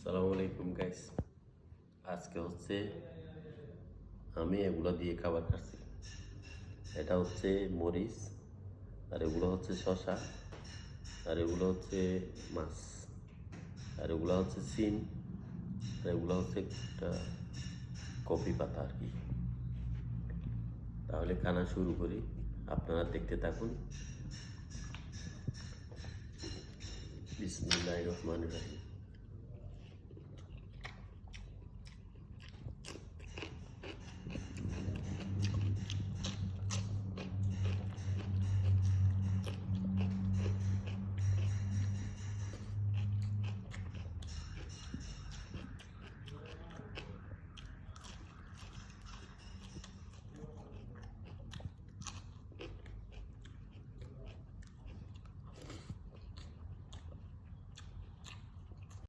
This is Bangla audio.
আসসালামু আলাইকুম গাইস। আজকে হচ্ছে আমি এগুলো দিয়ে খাবার খাচ্ছি। এটা হচ্ছে মরিচ, আর এগুলো হচ্ছে শসা, আর এগুলো হচ্ছে মাছ, আর এগুলো হচ্ছে সিম, আর এগুলো হচ্ছে একটা কফি পাতা আর কি। তাহলে খানা শুরু করি, আপনারা দেখতে থাকুন। বিসমিল্লাহির রহমানির রহিম।